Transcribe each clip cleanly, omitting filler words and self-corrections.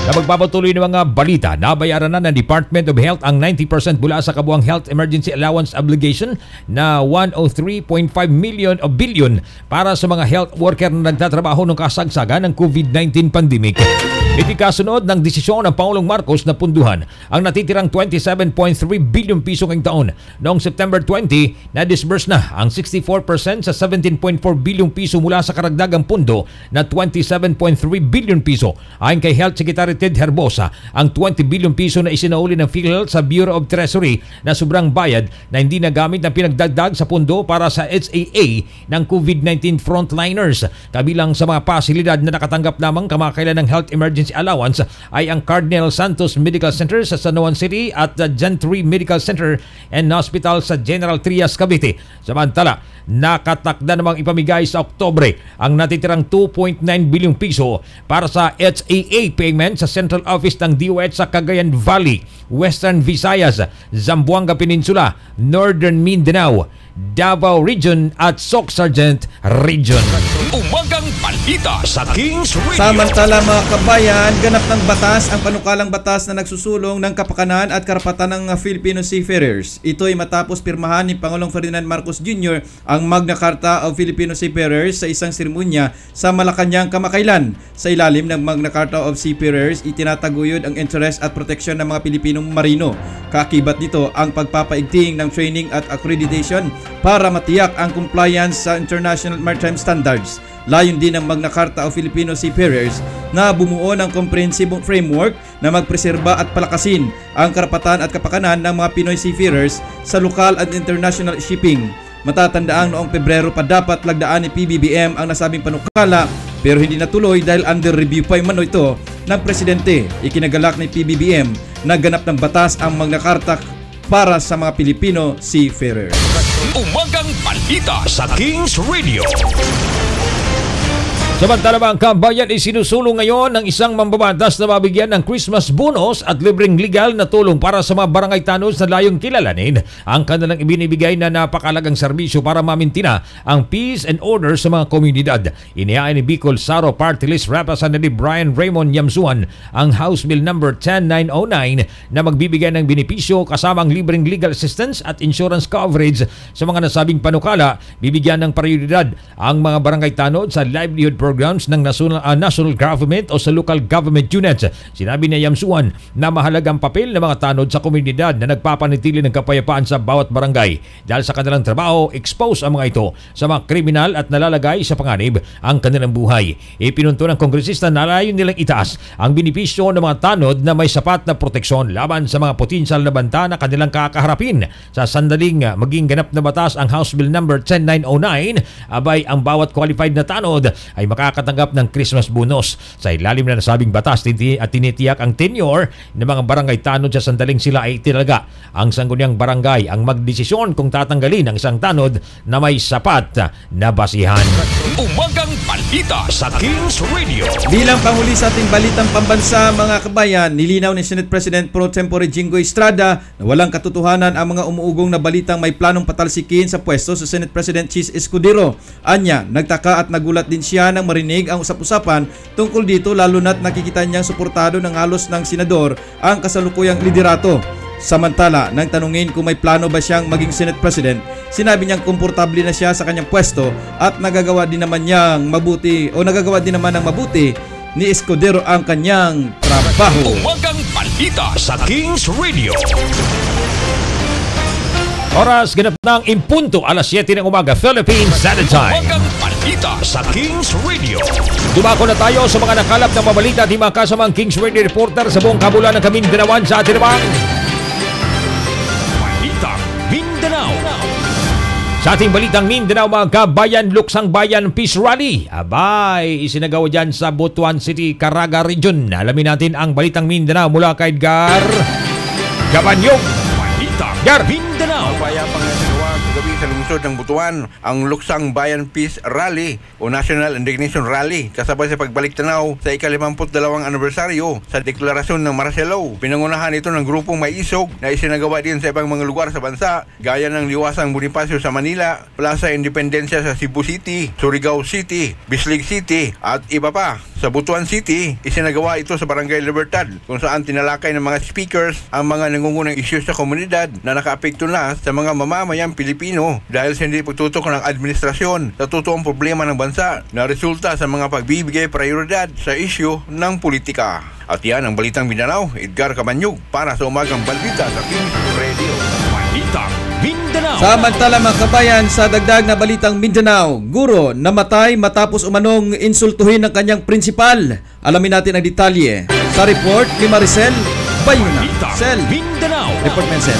Sa magpapatuloy ng mga balita, nabayaran na ng Department of Health ang 90% mula sa kabuang Health Emergency Allowance Obligation na 103.5 billion para sa mga health worker na nagtatrabaho ng kasagsagan ng COVID-19 pandemic. Iti kasunod ng desisyon ng Pangulong Marcos na punduhan ang natitirang 27.3 billion piso ngayong taon. Noong September 20, na-disburse na ang 64% sa 17.4 billion piso mula sa karagdagang pundo na 27.3 billion piso. Ayon kay Health Secretary Ted Herbosa, ang 20 billion piso na isinauli ng PhilHealth sa Bureau of Treasury na sobrang bayad na hindi nagamit na pinagdagdag sa pundo para sa HAA ng COVID-19 frontliners. Kabilang sa mga pasilidad na nakatanggap lamang kamakailan ng Health Emergency Allowance ay ang Cardinal Santos Medical Center sa San Juan City at the Gentry Medical Center and Hospital sa General Trias, Cavite. Samantala, nakatakda namang ipamigay sa Oktobre ang natitirang 2.9 bilyong piso para sa HAA payment sa Central Office ng DOH sa Cagayan Valley, Western Visayas, Zamboanga Peninsula, Northern Mindanao, Davao Region at Soc-Sargent Region. Umagang balita sa Kings Radio. Samantala mga kabayan, ganap ng batas ang panukalang batas na nagsusulong ng kapakanan at karapatan ng Filipino seafarers. Ito ay matapos pirmahan ni Pangulong Ferdinand Marcos Jr. ang Magna Carta of Filipino Seafarers sa isang seremonya sa Malacanang kamakailan. Sa ilalim ng Magna Carta of Seafarers, itinataguyod ang interes at proteksyon ng mga Pilipinong marino. Kaakibat nito ang pagpapaigting ng training at accreditation para matiyak ang compliance sa International Maritime Standards. Layon din ng Magna Carta of Filipino Seafarers na bumuo ng comprehensive framework na magpreserba at palakasin ang karapatan at kapakanan ng mga Pinoy seafarers sa lokal at international shipping. Matatandaang noong Pebrero pa dapat lagdaan ni PBBM ang nasabing panukala pero hindi natuloy dahil under review pa yung ito ng Presidente. Ikinagalak ni PBBM na ganap ng batas ang Magna Carta para sa mga Pilipino seafarers. Umagang balita sa Kings Radio. Samantala ang kabayan ay sinusulong ngayon ng isang mambabatas na mabigyan ng Christmas bonus at libreng legal na tulong para sa mga barangay tanods na layong kilalanin ang kanilang ibinibigay na napakalagang serbisyo para mamintina ang peace and order sa mga komunidad. Inihain ni Bicol Saro Party List Representative Brian Raymond Yamsuan ang House Bill number 10909 na magbibigay ng benepisyo kasama ang libreng legal assistance at insurance coverage sa mga nasabing panukala. Bibigyan ng prioridad ang mga barangay tanods sa livelihood programs ng national government o sa local government units. Sinabi ni Yamsuan na mahalagang papel ng mga tanod sa komunidad na nagpapanatili ng kapayapaan sa bawat barangay. Dahil sa kanilang trabaho, expose ang mga ito sa mga kriminal at nalalagay sa panganib ang kanilang buhay. Ipinunto ng kongresista na layon nilang itaas ang benepisyo ng mga tanod na may sapat na proteksyon laban sa mga potensyal na banta na kanilang kakaharapin. Sa sandaling maging ganap na batas ang House Bill number 10909, abay ang bawat qualified na tanod ay makakatanggap ng Christmas bonus. Sa ilalim na nasabing batas at tinitiyak ang tenure ng mga barangay tanod sa sandaling sila ay italaga. Ang sangguniang barangay ang magdesisyon kung tatanggalin ang isang tanod na may sapat na basihan. Umagang balita sa Kings Radio. Bilang panghuli sa ating balitang pambansa mga kabayan, nilinaw ni Senate President Pro Tempore Jingo Estrada na walang katotohanan ang mga umuugong na balitang may planong patalsikin sa pwesto sa Senate President Chis Escudero. Anya, nagtaka at nagulat din siya nang marinig ang usap-usapan tungkol dito lalo na't nakikita niyang suportado ng halos ng senador ang kasalukuyang liderato. Samantala, nang tanungin kung may plano ba siyang maging Senate President, sinabi niyang komportable na siya sa kanyang pwesto at nagagawa din naman ng mabuti ni Escudero ang kanyang trabaho. Umagang balita sa Kings Radio. Oras ganap ng impunto alas 7 ng umaga Philippine Standard Time. Umagang balita sa Kings Radio. Dumako na tayo sa mga nakalap ng mabalita at mga kasamang Kings Radio reporter sa buong kabulan ng Kamindanawan sa atin naman. Balitang Mindanao. Sa ating balitang Mindanao mga kabayan, Luksang Bayan Peace Rally. Abay, isinagawa dyan sa Butuan City, Caraga Region. Alamin natin ang balitang Mindanao mula kay Edgar Gabanyog. Balitang Mindanao. Payapang nagawa sa gabi sa lungsod ng Butuan ang Luksang Bayan Peace Rally o National Indignation Rally kasabay sa pagbalik tanaw sa ika-52 anibersaryo sa deklarasyon ng Marcelo. Pinangunahan ito ng grupong may isog na isinagawa din sa ibang mga lugar sa bansa gaya ng Liwasang Bonifacio sa Manila, Plaza Independencia sa Cebu City, Surigao City, Bislig City at iba pa. Sa Butuan City, isinagawa ito sa Barangay Libertad kung saan tinalakay ng mga speakers ang mga nangungunang isyu sa komunidad na nakaapekto na sa mga mamamayang Pilipino dahil sa hindi pagtutok ng administrasyon sa totoong problema ng bansa na resulta sa mga pagbibigay prioridad sa isyu ng politika. At yan ang Balitang Mindanao, Edgar Camanyug para sa Umagang Balita sa Kings Radio. Balitang Mindanao. Samantala mga kabayan, sa dagdag na Balitang Mindanao, guro namatay matapos umanong insultuhin ng kanyang prinsipal. Alamin natin ang detalye sa report ni Maricel Bayuna. Sel, Mindanao. report Maricel.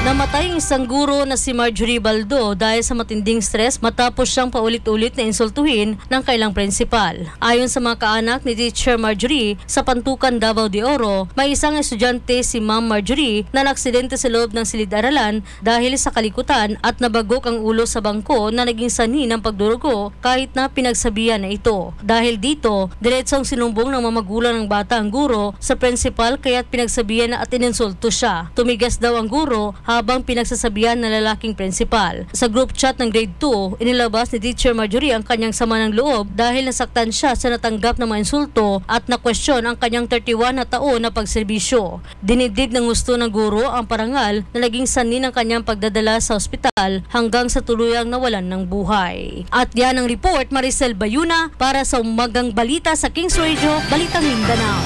Namatay ang isang guro na si Marjorie Baldo dahil sa matinding stress matapos siyang paulit-ulit na insultuhin ng kailang prinsipal. Ayon sa mga kaanak ni Teacher Marjorie, sa Pantukan, Davao de Oro, may isang estudyante si Ma'am Marjorie na naksidente sa loob ng silid-aralan dahil sa kalikutan at nabagok ang ulo sa bangko na naging sanhi ng pagdurugo kahit na pinagsabihan na ito. Dahil dito, diretsong sinumbong ng mga magulang ng bata ang guro sa prinsipal kaya't pinagsabihan na at ininsulto siya. Tumigas daw ang guro habang pinagsasabihan ng lalaking prinsipal. Sa group chat ng grade 2, inilabas ni Teacher Marjorie ang kanyang sama ng loob dahil nasaktan siya sa natanggap ng mga insulto at na-question ang kanyang 31 na taon na pagserbisyo. Dinidib ng gusto ng guro ang parangal na naging sanhi ng kanyang pagdadala sa ospital hanggang sa tuluyang nawalan ng buhay. At yan ang report, Maricel Bayuna para sa Umagang Balita sa Kings Radio, Balitang Mindanao.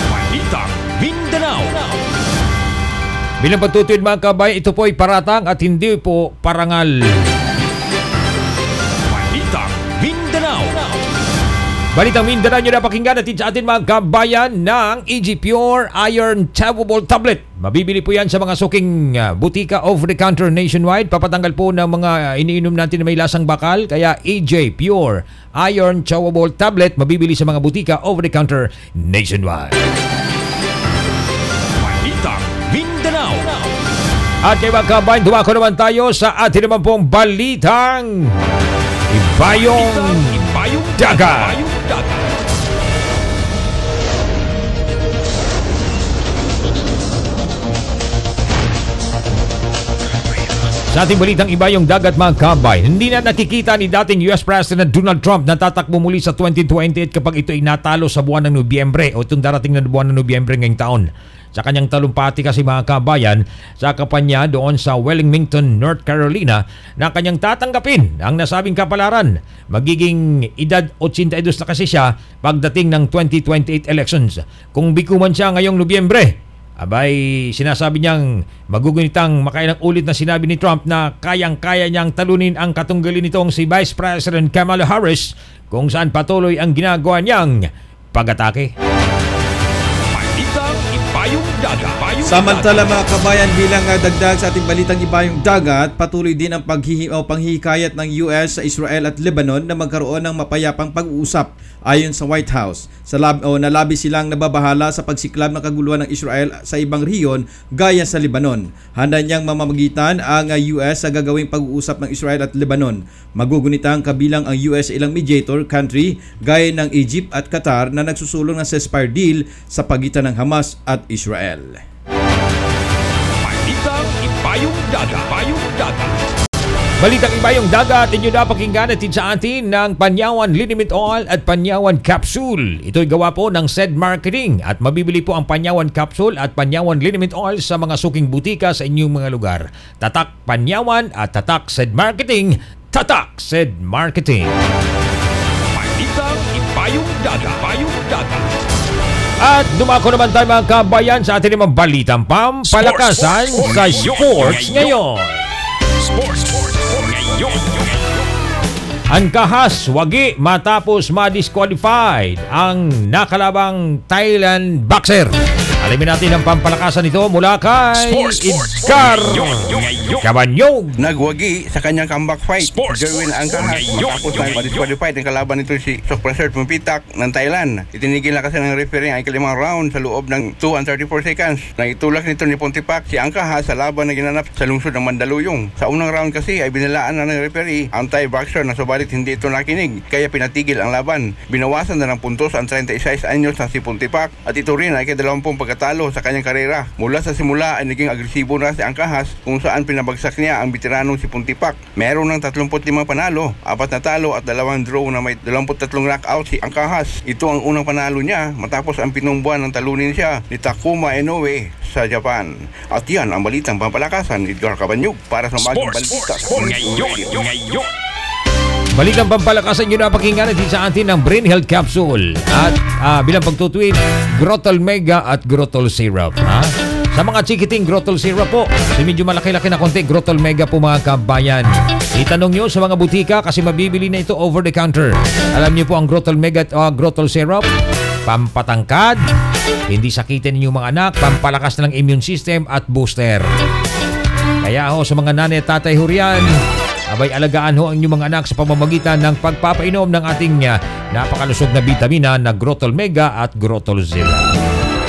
Balitang Mindanao. Bilang pagtutuwid mga kabay, ito po ay paratang at hindi po parangal. Balitang Mindanao. Balitang Mindanao nyo na pakinggan natin sa atin mga kabayan ng EG Pure Iron Chewable Tablet. Mabibili po yan sa mga suking butika over the counter nationwide. Papatanggal po ng mga iniinom natin na may lasang bakal. Kaya EG Pure Iron Chewable Tablet mabibili sa mga butika over the counter nationwide. Balitang Mindanao. At kaya mga kabayan, dumako naman tayo sa atin naman pong balitang Ibayong Dagat. Sa ating balitang Ibayong Dagat mga kabay, hindi na nakikita ni dating US President Donald Trump na tatakbo muli sa 2028 kapag ito ay natalo sa buwan ng Nobyembre o itong darating na buwan ng Nobyembre ngayong taon. Sa kanyang talumpati kasi mga kabayan, sa kampanya doon sa Wilmington, North Carolina, na kanyang tatanggapin ang nasabing kapalaran. Magiging edad 82 na kasi siya pagdating ng 2028 elections. Kung bikuman siya ngayong Nobyembre, abay, sinasabi niyang magugunitang makailang ulit na sinabi ni Trump na kayang-kaya niyang talunin ang katunggalin nitong si Vice President Kamala Harris kung saan patuloy ang ginagawa niyang pag-atake. Samantala mga kabayan, bilang dagdag sa ating balitang Ibayong Dagat, patuloy din ang panghihikayat ng US sa Israel at Lebanon na magkaroon ng mapayapang pag-uusap. Ayon sa White House, nalabi silang nababahala sa pagsiklab ng kaguluhan ng Israel sa ibang rehiyon gaya sa Lebanon. Handa niyang mamamagitan ang US sa gagawing pag-uusap ng Israel at Lebanon. Magugunitang kabilang ang US ilang mediator country gaya ng Egypt at Qatar na nagsusulong ng ceasefire deal sa pagitan ng Hamas at Israel. Balitang Ibayong Dagat. Balitang Ibayong Dagat, inyo na pakinggan natin sa atin ng Panyawan Liniment Oil at Panyawan Capsule. Ito'y gawa po ng SED Marketing at mabibili po ang Panyawan Capsule at Panyawan Liniment Oil sa mga suking butika sa inyong mga lugar. Tatak Panyawan at Tatak SED Marketing. Tatak SED Marketing. Balitang Ibayong Dagat. At dumako naman tayo mga kabayan sa atin naman balitang pampalakasan sa sports ngayon. Sports ngayon. Ang Kahas wagi matapos ma-disqualified ang nakalabang Thailand boxer. Alamin natin ang pampalakasan nito mula kay Edgar Camanyug. Nagwagi sa kanyang comeback fight. Jerwin ang Kahas matapos na ma-disqualified ang kalaban nito si Sokprasert Pumitak ng Thailand. Itinigil na kasi ng referee ang ikalimang round sa loob ng 2 and 34 seconds. Nang itulak nito ni Pontipak si Angkahas sa laban na ginanap sa lungsod ng Mandaluyong. Sa unang round kasi ay binilaan na ng referee ang Thai boxer na subalit hindi ito nakinig kaya pinatigil ang laban. Binawasan na ng puntos ang 36 anyos na si Pontipak at ito rin ay ika-20 pagkatapos natalo sa kanyang karera. Mula sa simula ay naging agresibo na si Angkahas kung saan pinabagsak niya ang veteranong si Puntipak. Meron ng 35 panalo, 4 natalo at 2 draw na may 23 knockout si Angkahas. Ito ang unang panalo niya matapos ang 7 buwan ng talunin siya ni Takuma Inoue sa Japan. At yan ang balitang pampalakasan ni Edgar Cabanyug para sa Umagang Balita. Ngayon. Balitang pampalakasan nyo na pakinggan natin sa atin ng Brain Health Capsule. At bilang pagtutwid, Grotol Mega at Grotol Syrup. Sa mga chikiting Grotol Syrup po, si medyo malaki-laki na konti, Grotol Mega po mga kabayan. Itanong nyo sa mga butika kasi mabibili na ito over the counter. Alam nyo po ang Grotol Mega at Grotol Syrup, pampatangkad, hindi sakitin ninyong mga anak, pampalakas ng immune system at booster. Kaya ho sa mga nanay at tatay ho riyan, abay alagaan ho ang inyong mga anak sa pamamagitan ng pagpapainom ng ating napakalusog na bitamina na Grotol Mega at Grotol Syrup.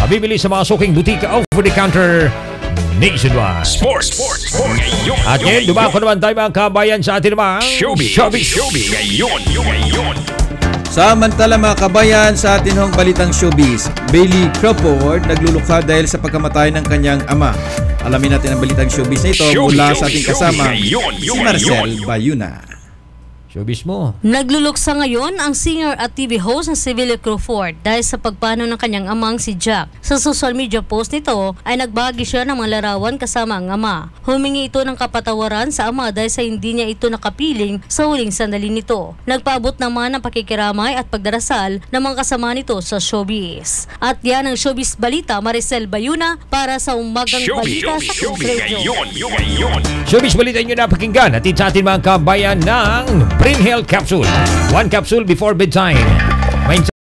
Mabibili sa mga suking butika over the counter nationwide. Sports. Ngayon. At ngayon, dumako naman tayo mga kabayan sa atin naman Showbiz. Ngayon. Samantala mga kabayan, sa atin hong balitang showbiz, Bailey Crawford naglulukha dahil sa pagkamatay ng kanyang ama. Alamin natin ang balitang showbiz na ito mula sa ating kasama, si Marcel Bayuna. Showbiz mo. Nagluluksa ngayon ang singer at TV host na si Bailey Crawford dahil sa pagpanaw ng kanyang amang si Jack. Sa social media post nito ay nagbahagi siya ng mga larawan kasama ang ama. Humingi ito ng kapatawaran sa ama dahil sa hindi niya ito nakapiling sa huling sandali nito. Nagpaabot naman ng pakikiramay at pagdarasal ng mga kasama nito sa showbiz. At yan ang showbiz balita, Maricel Bayuna para sa Umagang Balita sa Kings Radio. Showbiz balita nyo na pakinggan. At sa atin mga kabayan ng Brain Health Capsule. 1 capsule before bedtime.